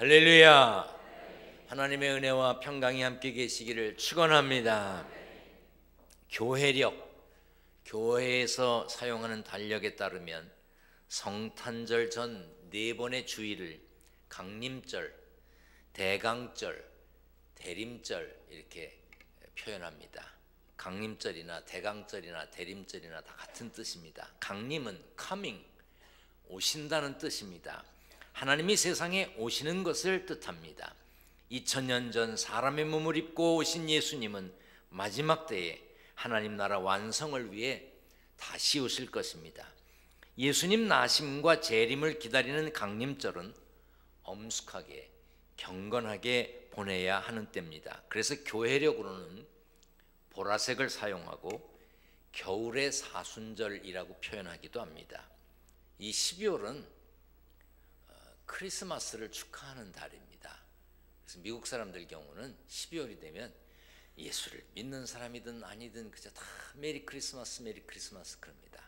할렐루야. 하나님의 은혜와 평강이 함께 계시기를 축원합니다. 교회에서 사용하는 달력에 따르면 성탄절 전 4번의 주일을 강림절, 대강절, 대림절 이렇게 표현합니다. 강림절이나 대강절이나 대림절이나 다 같은 뜻입니다. 강림은 coming, 오신다는 뜻입니다. 하나님이 세상에 오시는 것을 뜻합니다. 2000년 전 사람의 몸을 입고 오신 예수님은 마지막 때에 하나님 나라 완성을 위해 다시 오실 것입니다. 예수님 나심과 재림을 기다리는 강림절은 엄숙하게 경건하게 보내야 하는 때입니다. 그래서 교회력으로는 보라색을 사용하고 겨울의 사순절이라고 표현하기도 합니다. 이 12월은 크리스마스를 축하하는 달입니다. 그래서 미국 사람들 경우는 12월이 되면 예수를 믿는 사람이든 아니든 그저 다 메리 크리스마스 그럽니다.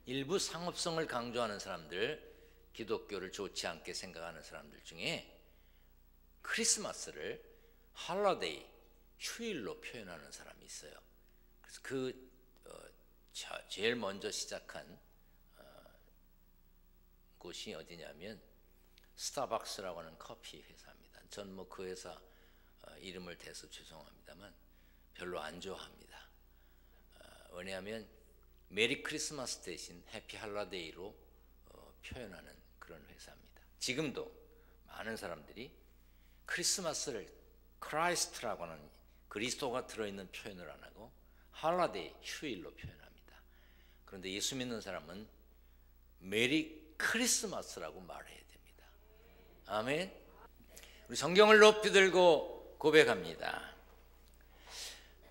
일부 상업성을 강조하는 사람들, 기독교를 좋지 않게 생각하는 사람들 중에 크리스마스를 홀리데이, 휴일로 표현하는 사람이 있어요. 그래서 제일 먼저 시작한 곳이 어디냐면 스타벅스라고 하는 커피 회사입니다. 전 그 회사 이름을 대서 죄송합니다만 별로 안 좋아합니다. 왜냐하면 메리 크리스마스 대신 해피 할라데이로 표현하는 그런 회사입니다. 지금도 많은 사람들이 크리스마스를 크라이스트라고 하는 그리스도가 들어있는 표현을 안 하고 할라데이, 휴일로 표현합니다. 그런데 예수 믿는 사람은 메리 크리스마스라고 말해야 됩니다. 아멘. 우리 성경을 높이 들고 고백합니다.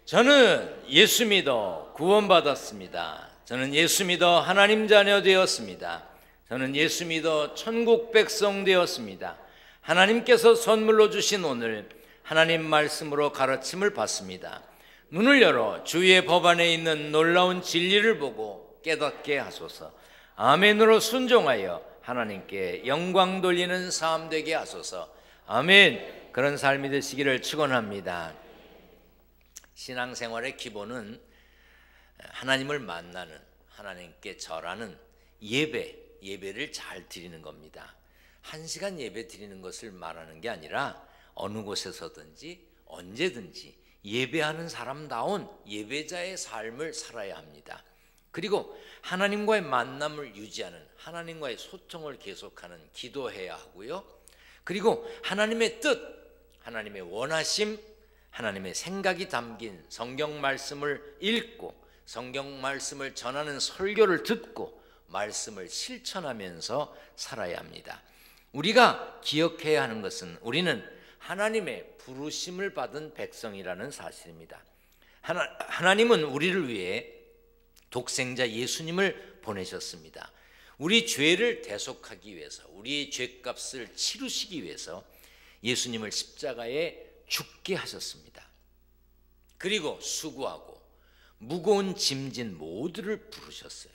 저는 예수 믿어 구원받았습니다. 저는 예수 믿어 하나님 자녀 되었습니다. 저는 예수 믿어 천국 백성 되었습니다. 하나님께서 선물로 주신 오늘 하나님 말씀으로 가르침을 받습니다. 눈을 열어 주의 법 안에 있는 놀라운 진리를 보고 깨닫게 하소서. 아멘으로 순종하여 하나님께 영광 돌리는 삶 되게 하소서. 아멘. 그런 삶이 되시기를 축원합니다. 신앙생활의 기본은 하나님을 만나는, 하나님께 절하는 예배를 잘 드리는 겁니다. 1시간 예배 드리는 것을 말하는 게 아니라 어느 곳에서든지 언제든지 예배하는 사람다운 예배자의 삶을 살아야 합니다. 그리고 하나님과의 만남을 유지하는, 하나님과의 소통을 계속하는 기도해야 하고요. 그리고 하나님의 뜻, 하나님의 원하심, 하나님의 생각이 담긴 성경 말씀을 읽고 성경 말씀을 전하는 설교를 듣고 말씀을 실천하면서 살아야 합니다. 우리가 기억해야 하는 것은 우리는 하나님의 부르심을 받은 백성이라는 사실입니다. 하나님은 우리를 위해 독생자 예수님을 보내셨습니다. 우리 죄를 대속하기 위해서, 우리의 죄값을 치르시기 위해서 예수님을 십자가에 죽게 하셨습니다. 그리고 수고하고 무거운 짐진 모두를 부르셨어요.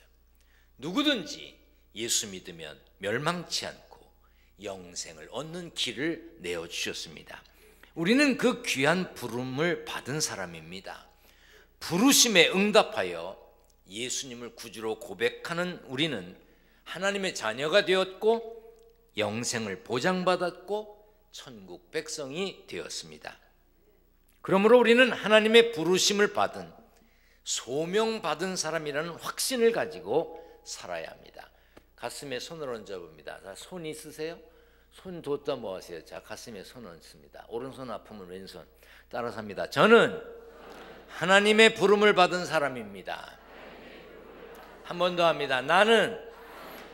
누구든지 예수 믿으면 멸망치 않고 영생을 얻는 길을 내어주셨습니다. 우리는 그 귀한 부름을 받은 사람입니다. 부르심에 응답하여 예수님을 구주로 고백하는 우리는 하나님의 자녀가 되었고 영생을 보장받았고 천국 백성이 되었습니다. 그러므로 우리는 하나님의 부르심을 받은, 소명받은 사람이라는 확신을 가지고 살아야 합니다. 가슴에 손을 얹어봅니다. 자, 손 있으세요? 손 뒀다 뭐 하세요? 자, 가슴에 손 얹습니다. 오른손 아프면 왼손 따라서 합니다. 저는 하나님의 부름을 받은 사람입니다. 한 번 더 합니다. 나는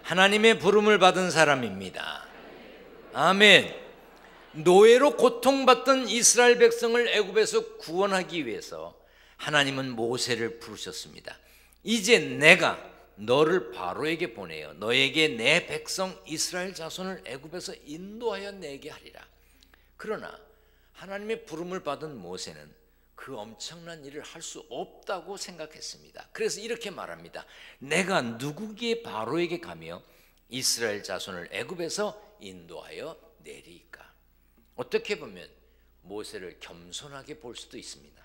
하나님의 부름을 받은 사람입니다. 아멘. 노예로 고통받던 이스라엘 백성을 애굽에서 구원하기 위해서 하나님은 모세를 부르셨습니다. 이제 내가 너를 바로에게 보내어 너에게 내 백성 이스라엘 자손을 애굽에서 인도하여 내게 하리라. 그러나 하나님의 부름을 받은 모세는 그 엄청난 일을 할 수 없다고 생각했습니다. 그래서 이렇게 말합니다. 내가 누구기에 바로에게 가며 이스라엘 자손을 애굽에서 인도하여 내리이까. 어떻게 보면 모세를 겸손하게 볼 수도 있습니다.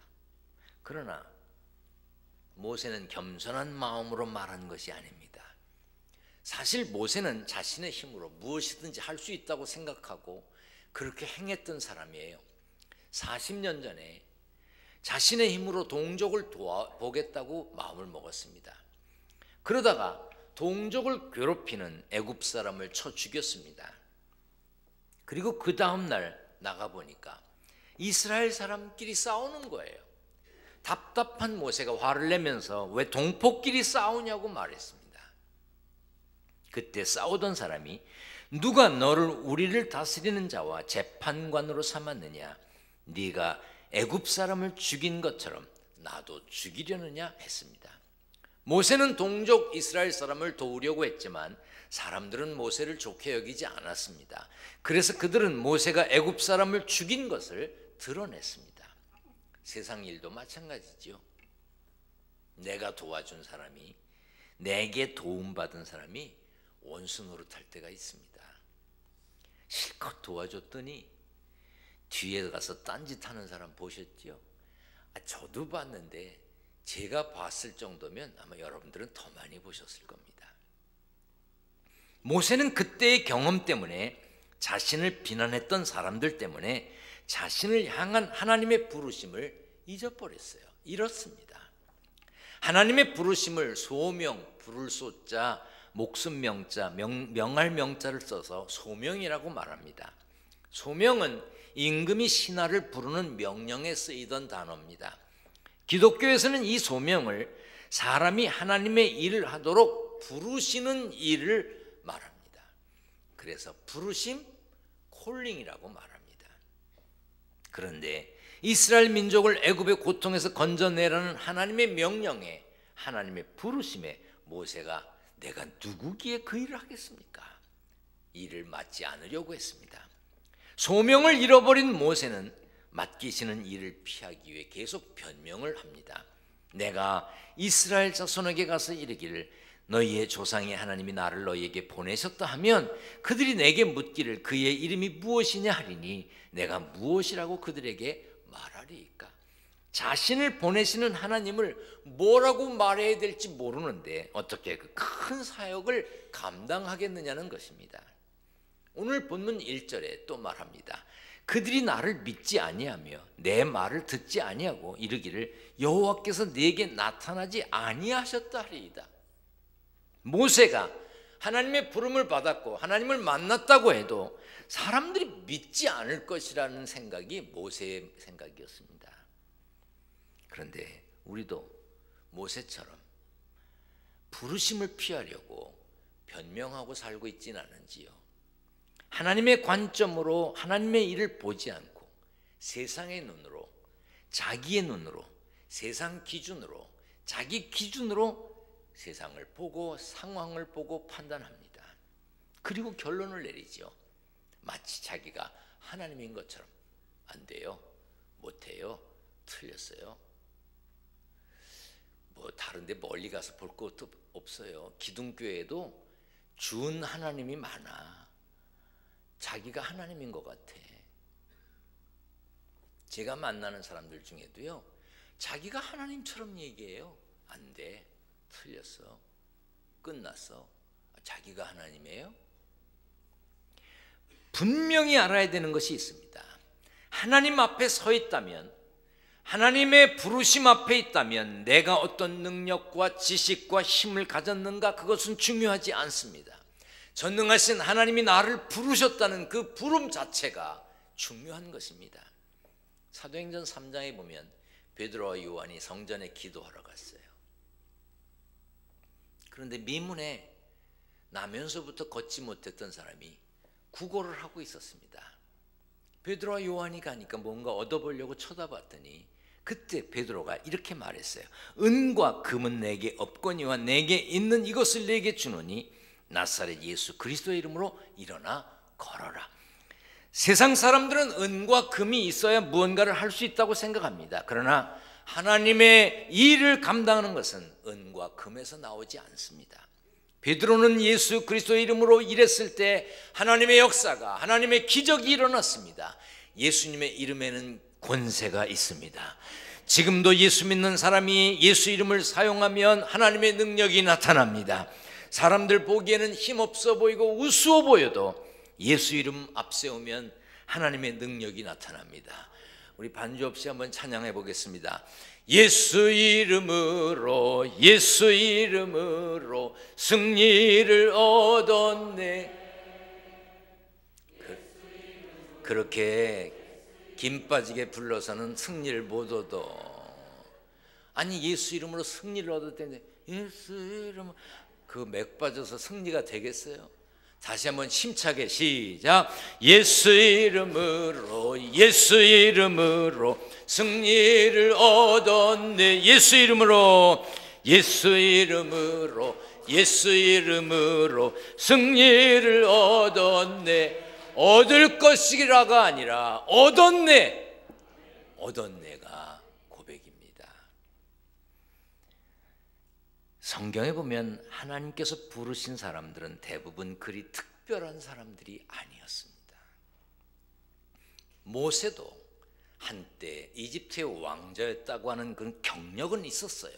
그러나 모세는 겸손한 마음으로 말한 것이 아닙니다. 사실 모세는 자신의 힘으로 무엇이든지 할 수 있다고 생각하고 그렇게 행했던 사람이에요. 40년 전에 자신의 힘으로 동족을 도와보겠다고 마음을 먹었습니다. 그러다가 동족을 괴롭히는 애굽 사람을 쳐 죽였습니다. 그리고 그 다음 날 나가보니까 이스라엘 사람끼리 싸우는 거예요. 답답한 모세가 화를 내면서 왜 동포끼리 싸우냐고 말했습니다. 그때 싸우던 사람이 누가 너를 우리를 다스리는 자와 재판관으로 삼았느냐? 네가 애굽 사람을 죽인 것처럼 나도 죽이려느냐 했습니다. 모세는 동족 이스라엘 사람을 도우려고 했지만 사람들은 모세를 좋게 여기지 않았습니다. 그래서 그들은 모세가 애굽 사람을 죽인 것을 드러냈습니다. 세상 일도 마찬가지죠. 내가 도와준 사람이, 내게 도움받은 사람이 원수 노릇할 때가 있습니다. 실컷 도와줬더니 뒤에 가서 딴짓하는 사람 보셨죠? 저도 봤는데 제가 봤을 정도면 아마 여러분들은 더 많이 보셨을 겁니다. 모세는 그때의 경험 때문에, 자신을 비난했던 사람들 때문에 자신을 향한 하나님의 부르심을 잊어버렸어요. 잃었습니다. 하나님의 부르심을 소명, 부를 소자, 목숨 명자, 명할 명자를 써서 소명이라고 말합니다. 소명은 임금이 신하를 부르는 명령에 쓰이던 단어입니다. 기독교에서는 이 소명을 사람이 하나님의 일을 하도록 부르시는 일을 말합니다. 그래서 부르심, 콜링이라고 말합니다. 그런데 이스라엘 민족을 애굽의 고통에서 건져내라는 하나님의 명령에, 하나님의 부르심에 모세가 내가 누구기에 그 일을 하겠습니까? 일을 맡지 않으려고 했습니다. 소명을 잃어버린 모세는 맡기시는 일을 피하기 위해 계속 변명을 합니다. 내가 이스라엘 자손에게 가서 이르기를 너희의 조상의 하나님이 나를 너희에게 보내셨다 하면 그들이 내게 묻기를 그의 이름이 무엇이냐 하리니 내가 무엇이라고 그들에게 말하리이까. 자신을 보내시는 하나님을 뭐라고 말해야 될지 모르는데 어떻게 그 큰 사역을 감당하겠느냐는 것입니다. 오늘 본문 1절에 또 말합니다. 그들이 나를 믿지 아니하며 내 말을 듣지 아니하고 이르기를 여호와께서 내게 나타나지 아니하셨다 하리이다. 모세가 하나님의 부름을 받았고 하나님을 만났다고 해도 사람들이 믿지 않을 것이라는 생각이 모세의 생각이었습니다. 그런데 우리도 모세처럼 부르심을 피하려고 변명하고 살고 있지는 않은지요. 하나님의 관점으로 하나님의 일을 보지 않고 세상의 눈으로, 자기의 눈으로, 세상 기준으로, 자기 기준으로 세상을 보고 상황을 보고 판단합니다. 그리고 결론을 내리죠. 마치 자기가 하나님인 것처럼. 안 돼요, 못해요, 틀렸어요. 뭐 다른데 멀리 가서 볼 것도 없어요. 기둥교회에도 준 하나님이 많아. 자기가 하나님인 것 같아. 제가 만나는 사람들 중에도요, 자기가 하나님처럼 얘기해요. 안 돼, 틀렸어, 끝났어. 자기가 하나님이에요? 분명히 알아야 되는 것이 있습니다. 하나님 앞에 서 있다면, 하나님의 부르심 앞에 있다면 내가 어떤 능력과 지식과 힘을 가졌는가, 그것은 중요하지 않습니다. 전능하신 하나님이 나를 부르셨다는 그 부름 자체가 중요한 것입니다. 사도행전 3장에 보면 베드로와 요한이 성전에 기도하러 갔어요. 그런데 미문에 나면서부터 걷지 못했던 사람이 구걸을 하고 있었습니다. 베드로와 요한이 가니까 뭔가 얻어보려고 쳐다봤더니 그때 베드로가 이렇게 말했어요. 은과 금은 내게 없거니와 내게 있는 이것을 내게 주노니 나사렛 예수 그리스도의 이름으로 일어나 걸어라. 세상 사람들은 은과 금이 있어야 무언가를 할 수 있다고 생각합니다. 그러나 하나님의 일을 감당하는 것은 은과 금에서 나오지 않습니다. 베드로는 예수 그리스도의 이름으로 일했을 때 하나님의 역사가, 하나님의 기적이 일어났습니다. 예수님의 이름에는 권세가 있습니다. 지금도 예수 믿는 사람이 예수 이름을 사용하면 하나님의 능력이 나타납니다. 사람들 보기에는 힘없어 보이고 우스워 보여도 예수 이름 앞세우면 하나님의 능력이 나타납니다. 우리 반주 없이 한번 찬양해 보겠습니다. 예수 이름으로, 예수 이름으로 승리를 얻었네. 그렇게 김 빠지게 불러서는 승리를 못 얻어. 아니, 예수 이름으로 승리를 얻었다는데 예수 이름으로 그 맥 빠져서 승리가 되겠어요? 다시 한번 힘차게 시작. 예수 이름으로, 예수 이름으로 승리를 얻었네. 예수 이름으로, 예수 이름으로, 예수 이름으로 승리를 얻었네. 얻을 것이라가 아니라 얻었네. 얻었네가 고백입니다. 성경에 보면 하나님께서 부르신 사람들은 대부분 그리 특별한 사람들이 아니었습니다. 모세도 한때 이집트의 왕자였다고 하는 그런 경력은 있었어요.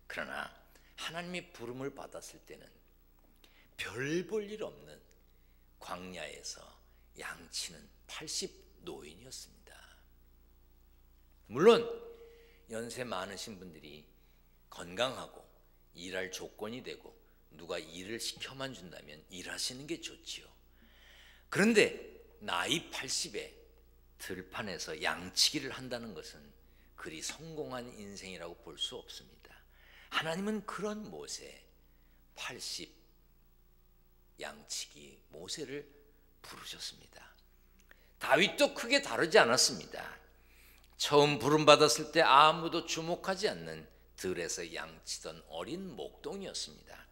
그러나 하나님의 부름을 받았을 때는 별 볼 일 없는 광야에서 양치는 80노인이었습니다. 물론 연세 많으신 분들이 건강하고 일할 조건이 되고 누가 일을 시켜만 준다면 일하시는 게 좋지요. 그런데 나이 80에 들판에서 양치기를 한다는 것은 그리 성공한 인생이라고 볼 수 없습니다. 하나님은 그런 모세 80 양치기 모세를 부르셨습니다. 다윗도 크게 다르지 않았습니다. 처음 부름받았을 때 아무도 주목하지 않는 들에서 양치던 어린 목동이었습니다.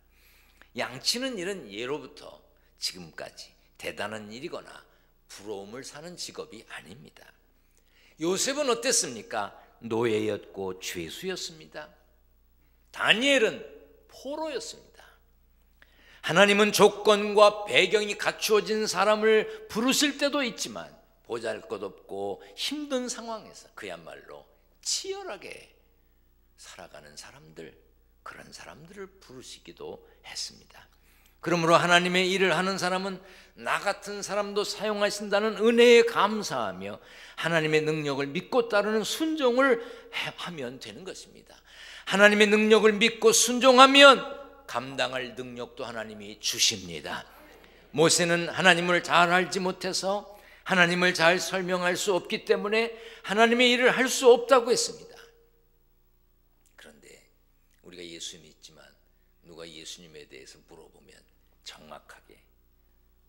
양치는 일은 예로부터 지금까지 대단한 일이거나 부러움을 사는 직업이 아닙니다. 요셉은 어땠습니까? 노예였고 죄수였습니다. 다니엘은 포로였습니다. 하나님은 조건과 배경이 갖추어진 사람을 부르실 때도 있지만 보잘것없고 힘든 상황에서 그야말로 치열하게 살아가는 사람들, 그런 사람들을 부르시기도 했습니다. 그러므로 하나님의 일을 하는 사람은 나 같은 사람도 사용하신다는 은혜에 감사하며 하나님의 능력을 믿고 따르는 순종을 하면 되는 것입니다. 하나님의 능력을 믿고 순종하면 감당할 능력도 하나님이 주십니다. 모세는 하나님을 잘 알지 못해서 하나님을 잘 설명할 수 없기 때문에 하나님의 일을 할 수 없다고 했습니다. 그런데 우리가 예수 믿지만 누가 예수님에 대해서 물어보면 정확하게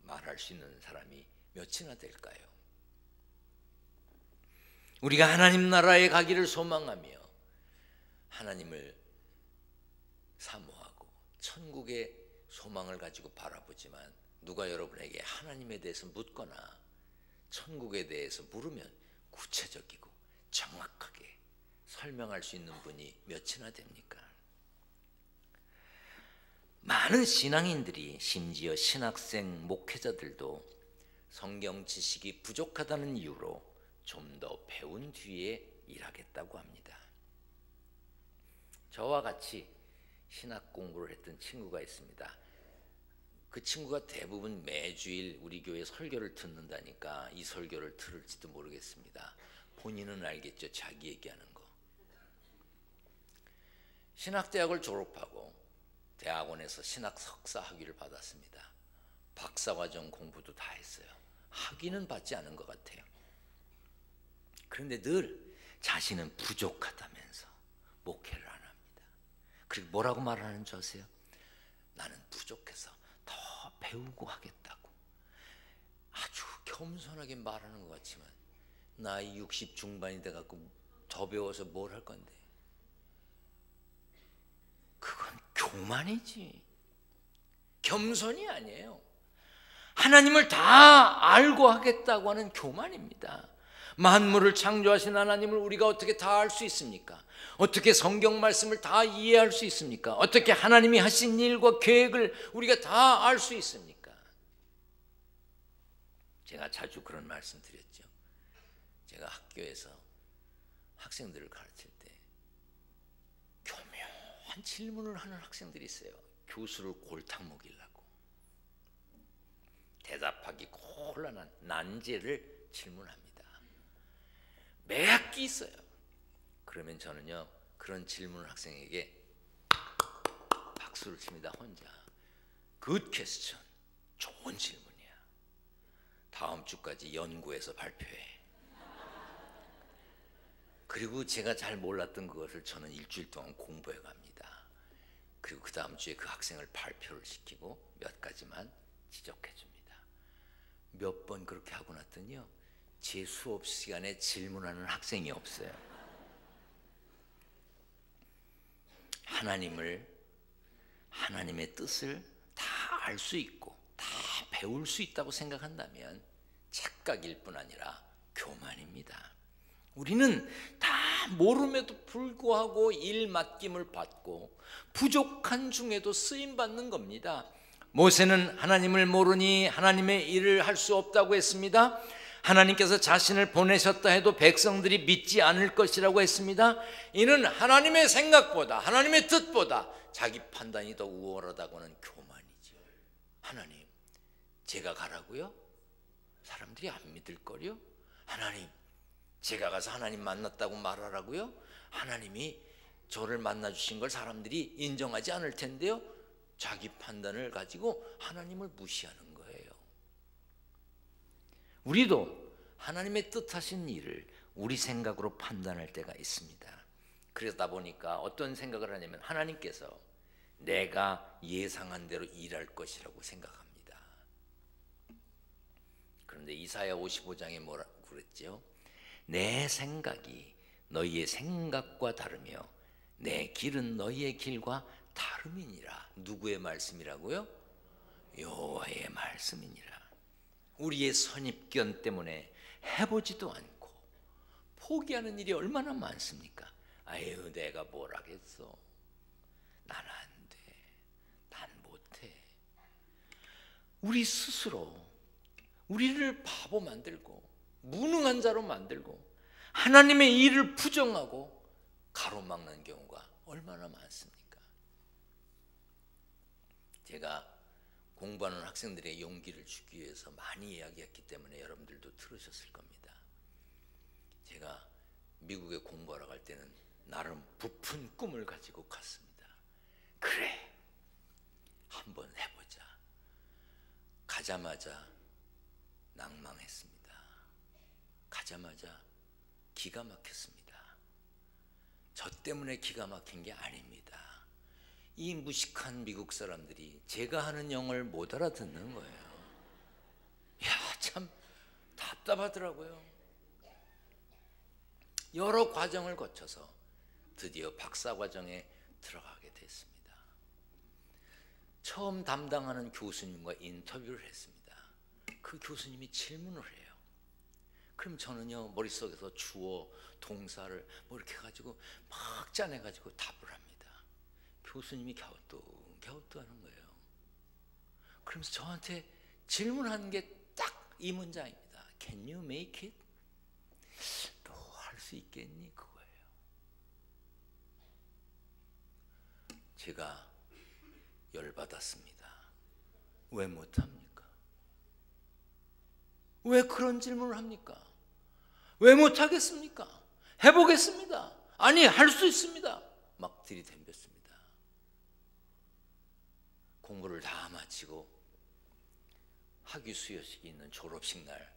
말할 수 있는 사람이 몇이나 될까요? 우리가 하나님 나라에 가기를 소망하며 하나님을 사모하고 천국의 소망을 가지고 바라보지만 누가 여러분에게 하나님에 대해서 묻거나 천국에 대해서 물으면 구체적이고 정확하게 설명할 수 있는 분이 몇이나 됩니까? 많은 신앙인들이, 심지어 신학생 목회자들도 성경 지식이 부족하다는 이유로 좀 더 배운 뒤에 일하겠다고 합니다. 저와 같이 신학 공부를 했던 친구가 있습니다. 그 친구가 대부분 매주일 우리 교회 설교를 듣는다니까 이 설교를 들을지도 모르겠습니다. 본인은 알겠죠, 자기 얘기하는 거. 신학대학을 졸업하고 대학원에서 신학 석사 학위를 받았습니다. 박사과정 공부도 다 했어요. 학위는 받지 않은 것 같아요. 그런데 늘 자신은 부족하다면서 목회를 안 합니다. 그리고 뭐라고 말하는 줄 아세요? 나는 부족해서 더 배우고 하겠다고. 아주 겸손하게 말하는 것 같지만 나이 60 중반이 돼갖고 더 배워서 뭘 할 건데. 그건 교만이지, 겸손이 아니에요. 하나님을 다 알고 하겠다고 하는 교만입니다. 만물을 창조하신 하나님을 우리가 어떻게 다 알 수 있습니까? 어떻게 성경 말씀을 다 이해할 수 있습니까? 어떻게 하나님이 하신 일과 계획을 우리가 다 알 수 있습니까? 제가 자주 그런 말씀 드렸죠. 제가 학교에서 학생들을 가르칠 때 교묘한 질문을 하는 학생들이 있어요. 교수를 골탕 먹이려고 대답하기 곤란한 난제를 질문합니다. 매 학기 있어요. 그러면 저는요, 그런 질문을 학생에게 박수를 칩니다. 혼자. Good question. 좋은 질문이야. 다음 주까지 연구해서 발표해. 그리고 제가 잘 몰랐던 그것을 저는 일주일 동안 공부해 갑니다. 그리고 그 다음 주에 그 학생을 발표를 시키고 몇 가지만 지적해 줍니다. 몇 번 그렇게 하고 났더니요, 제 수업 시간에 질문하는 학생이 없어요. 하나님의 뜻을 다 알 수 있고 다 배울 수 있다고 생각한다면 착각일 뿐 아니라 교만입니다. 우리는 다 모름에도 불구하고 일 맡김을 받고 부족한 중에도 쓰임 받는 겁니다. 모세는 하나님을 모르니 하나님의 일을 할 수 없다고 했습니다. 하나님께서 자신을 보내셨다 해도 백성들이 믿지 않을 것이라고 했습니다. 이는 하나님의 생각보다, 하나님의 뜻보다 자기 판단이 더 우월하다고는 교만이죠. 하나님, 제가 가라고요? 사람들이 안 믿을걸요? 하나님, 제가 가서 하나님 만났다고 말하라고요? 하나님이 저를 만나주신 걸 사람들이 인정하지 않을 텐데요? 자기 판단을 가지고 하나님을 무시하는 거예요. 우리도 하나님의 뜻하신 일을 우리 생각으로 판단할 때가 있습니다. 그러다 보니까 어떤 생각을 하냐면 하나님께서 내가 예상한 대로 일할 것이라고 생각합니다. 그런데 이사야 55장에 뭐라고 그랬죠? 내 생각이 너희의 생각과 다르며 내 길은 너희의 길과 다름이니라. 누구의 말씀이라고요? 여호와의 말씀이니라. 우리의 선입견 때문에 해보지도 않고 포기하는 일이 얼마나 많습니까? 아유, 내가 뭘 하겠어. 난 안 돼. 난 못해. 우리 스스로 우리를 바보 만들고 무능한 자로 만들고 하나님의 일을 부정하고 가로막는 경우가 얼마나 많습니까? 제가 공부하는 학생들의 용기를 주기 위해서 많이 이야기했기 때문에 여러분들도 들으셨을 겁니다. 제가 미국에 공부하러 갈 때는 나름 부푼 꿈을 가지고 갔습니다. 그래, 한번 해보자. 가자마자 낭망했습니다. 가자마자 기가 막혔습니다. 저 때문에 기가 막힌 게 아닙니다. 이 무식한 미국 사람들이 제가 하는 영어를 못 알아듣는 거예요. 야, 참 답답하더라고요. 여러 과정을 거쳐서 드디어 박사 과정에 들어가게 됐습니다. 처음 담당하는 교수님과 인터뷰를 했습니다. 그 교수님이 질문을 해요. 그럼 저는요, 머릿속에서 주어, 동사를 뭐 이렇게 해가지고 막 짜내가지고 답을 합니다. 교수님이 갸우뚱하는 거예요. 그러면서 저한테 질문하는 게 딱 이 문장입니다. Can you make it? 너 할 수 있겠니? 그거예요. 제가 열받았습니다. 왜 못합니까? 왜 그런 질문을 합니까? 왜 못하겠습니까? 해보겠습니다. 아니, 할 수 있습니다. 막 들이댐겼습니다. 공부를 다 마치고 학위 수여식이 있는 졸업식 날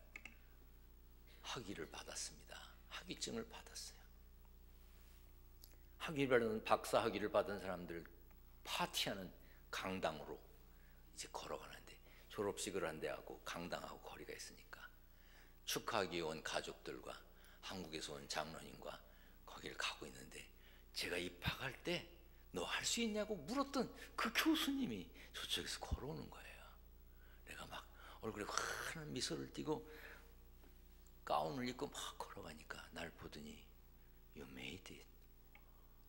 학위를 받았습니다. 학위증을 받았어요. 박사 학위를 받은 사람들 파티하는 강당으로 이제 걸어가는데, 졸업식을 한 데하고 강당하고 거리가 있으니까 축하하기 온 가족들과 한국에서 온 장로님과 거기를 가고 있는데, 제가 입학할 때 너 할 수 있냐고 물었던 그 교수님이 저쪽에서 걸어오는 거예요. 내가 막 얼굴에 환한 미소를 띠고 가운을 입고 막 걸어가니까 날 보더니 You made it.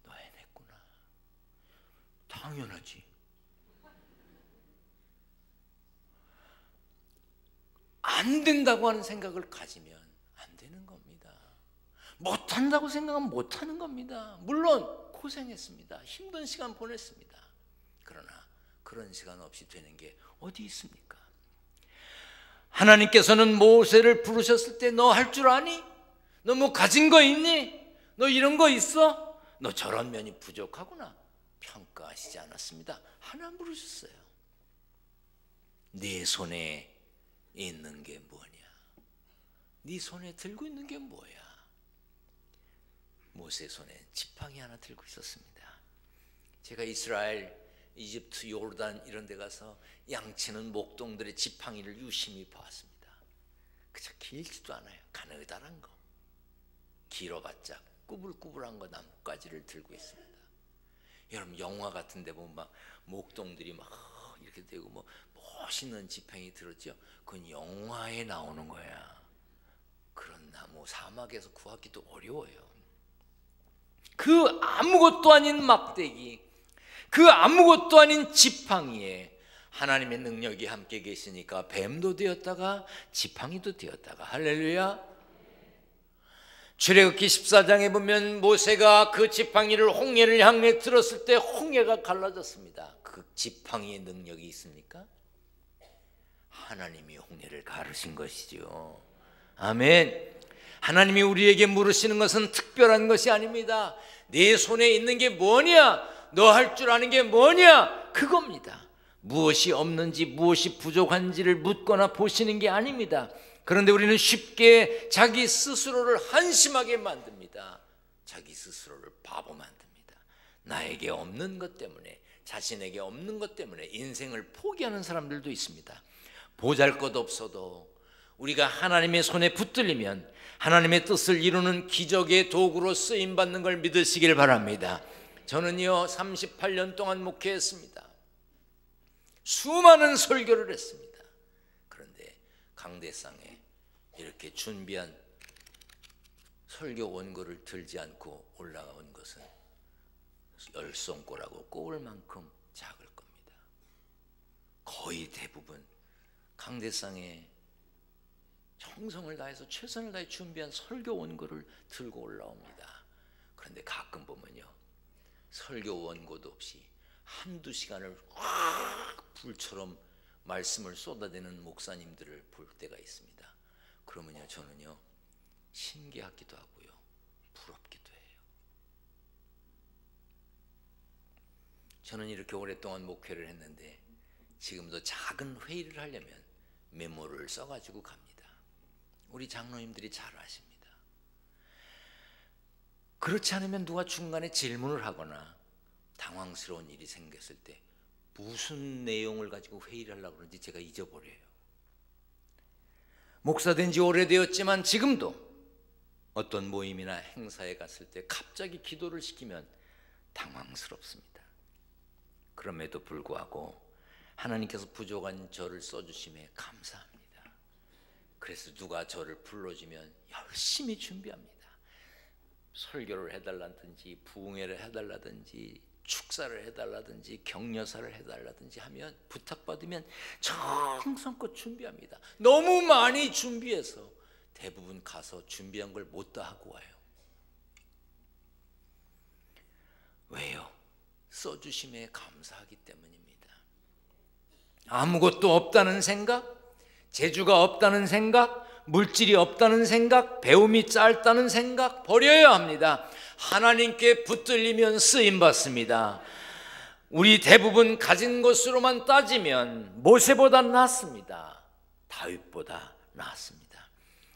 너 해냈구나. 당연하지. 안 된다고 하는 생각을 가지면 안 되는 겁니다. 못한다고 생각하면 못하는 겁니다. 물론 고생했습니다. 힘든 시간 보냈습니다. 그러나 그런 시간 없이 되는 게 어디 있습니까? 하나님께서는 모세를 부르셨을 때 너 할 줄 아니? 너 뭐 가진 거 있니? 너 이런 거 있어? 너 저런 면이 부족하구나. 평가하시지 않았습니다. 하나 부르셨어요. 네 손에 있는 게 뭐냐? 네 손에 들고 있는 게 뭐야? 모세 손에 지팡이 하나 들고 있었습니다. 제가 이스라엘, 이집트, 요르단 이런 데 가서 양치는 목동들의 지팡이를 유심히 보았습니다. 그저 길지도 않아요. 가느다란 거, 길어봤자 꾸불꾸불한 거 나뭇가지를 들고 있습니다. 여러분 영화 같은 데 보면 막 목동들이 막 이렇게 되고 뭐 멋있는 지팡이 들었죠. 그건 영화에 나오는 거야. 그런 나무 사막에서 구하기도 어려워요. 그 아무것도 아닌 막대기, 그 아무것도 아닌 지팡이에 하나님의 능력이 함께 계시니까 뱀도 되었다가 지팡이도 되었다가. 할렐루야. 출애굽기 14장에 보면 모세가 그 지팡이를 홍해를 향해 들었을 때 홍해가 갈라졌습니다. 그 지팡이의 능력이 있습니까? 하나님이 홍해를 가르신 것이죠. 아멘. 하나님이 우리에게 물으시는 것은 특별한 것이 아닙니다. 네 손에 있는 게 뭐냐? 너 할 줄 아는 게 뭐냐? 그겁니다. 무엇이 없는지 무엇이 부족한지를 묻거나 보시는 게 아닙니다. 그런데 우리는 쉽게 자기 스스로를 한심하게 만듭니다. 자기 스스로를 바보 만듭니다. 나에게 없는 것 때문에, 자신에게 없는 것 때문에 인생을 포기하는 사람들도 있습니다. 보잘것없어도 우리가 하나님의 손에 붙들리면 하나님의 뜻을 이루는 기적의 도구로 쓰임받는 걸 믿으시길 바랍니다. 저는요 38년 동안 목회했습니다. 수많은 설교를 했습니다. 그런데 강대상에 이렇게 준비한 설교 원고를 들지 않고 올라온 것은 열손가락으로 꼽을 만큼 작을 겁니다. 거의 대부분 강대상에 정성을 다해서 최선을 다해 준비한 설교 원고를 들고 올라옵니다. 그런데 가끔 보면요 설교 원고도 없이 한두 시간을 확 불처럼 말씀을 쏟아내는 목사님들을 볼 때가 있습니다. 그러면요 저는요 신기하기도 하고요 부럽기도 해요. 저는 이렇게 오랫동안 목회를 했는데 지금도 작은 회의를 하려면 메모를 써가지고 갑니다. 우리 장로님들이 잘 아십니다. 그렇지 않으면 누가 중간에 질문을 하거나 당황스러운 일이 생겼을 때 무슨 내용을 가지고 회의를 하려고 그러는지 제가 잊어버려요. 목사된 지 오래되었지만 지금도 어떤 모임이나 행사에 갔을 때 갑자기 기도를 시키면 당황스럽습니다. 그럼에도 불구하고 하나님께서 부족한 저를 써주심에 감사합니다. 그래서 누가 저를 불러주면 열심히 준비합니다. 설교를 해달라든지 부흥회를 해달라든지 축사를 해달라든지 격려사를 해달라든지 하면 부탁받으면 정성껏 준비합니다. 너무 많이 준비해서 대부분 가서 준비한 걸 못 다 하고 와요. 왜요? 써주심에 감사하기 때문입니다. 아무것도 없다는 생각, 재주가 없다는 생각, 물질이 없다는 생각, 배움이 짧다는 생각 버려야 합니다. 하나님께 붙들리면 쓰임받습니다. 우리 대부분 가진 것으로만 따지면 모세보다 낫습니다. 다윗보다 낫습니다.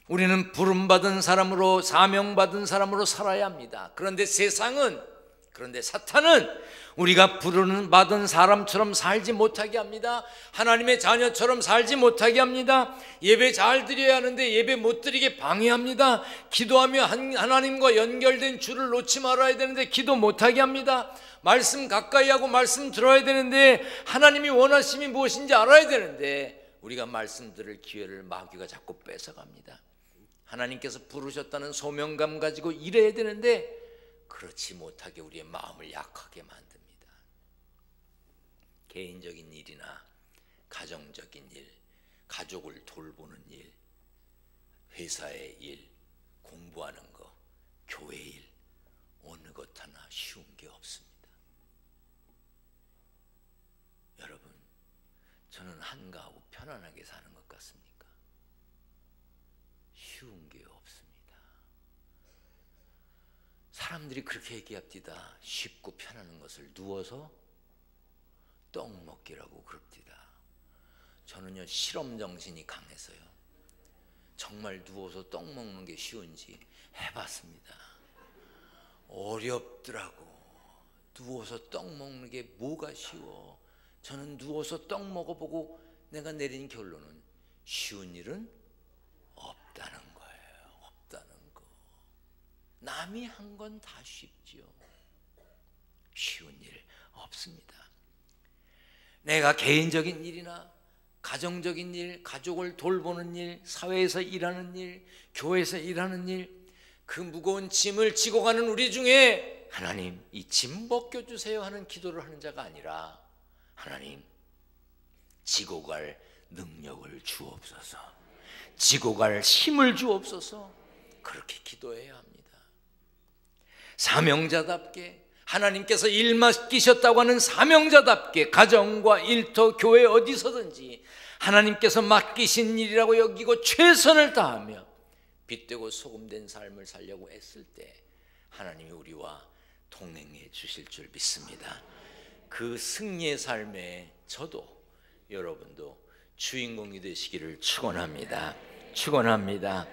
우리는 부름받은 사람으로 사명받은 사람으로 살아야 합니다. 그런데 사탄은 우리가 부르는 받은 사람처럼 살지 못하게 합니다. 하나님의 자녀처럼 살지 못하게 합니다. 예배 잘 드려야 하는데 예배 못 드리게 방해합니다. 기도하며 하나님과 연결된 줄을 놓지 말아야 되는데 기도 못하게 합니다. 말씀 가까이 하고 말씀 들어야 되는데 하나님이 원하심이 무엇인지 알아야 되는데 우리가 말씀 들을 기회를 마귀가 자꾸 뺏어갑니다. 하나님께서 부르셨다는 소명감 가지고 일해야 되는데 그렇지 못하게 우리의 마음을 약하게 만듭니다. 개인적인 일이나 가정적인 일, 가족을 돌보는 일, 회사의 일, 공부하는 거, 교회 일, 어느 것 하나 쉬운 게 없습니다. 여러분, 저는 한가하고 편안하게 사는 것 같습니까? 쉬운 게 없습니다. 사람들이 그렇게 얘기합니다. 쉽고 편안한 것을 누워서 떡 먹기라고 그럽니다. 저는요, 실험 정신이 강해서요, 정말 누워서 떡 먹는 게 쉬운지 해봤습니다. 어렵더라고. 누워서 떡 먹는 게 뭐가 쉬워? 저는 누워서 떡 먹어보고 내가 내린 결론은 쉬운 일은 없다는 거예요. 없다는 거. 남이 한 건 다 쉽지요. 쉬운 일 없습니다. 내가 개인적인 일이나 가정적인 일, 가족을 돌보는 일, 사회에서 일하는 일, 교회에서 일하는 일, 그 무거운 짐을 지고 가는 우리 중에 하나님, 이 짐 벗겨주세요 하는 기도를 하는 자가 아니라 하나님, 지고 갈 능력을 주옵소서, 지고 갈 힘을 주옵소서, 그렇게 기도해야 합니다. 사명자답게, 하나님께서 일 맡기셨다고 하는 사명자답게 가정과 일터, 교회 어디서든지 하나님께서 맡기신 일이라고 여기고 최선을 다하며 빛되고 소금된 삶을 살려고 애쓸 때 하나님이 우리와 동행해 주실 줄 믿습니다. 그 승리의 삶에 저도 여러분도 주인공이 되시기를 축원합니다. 축원합니다.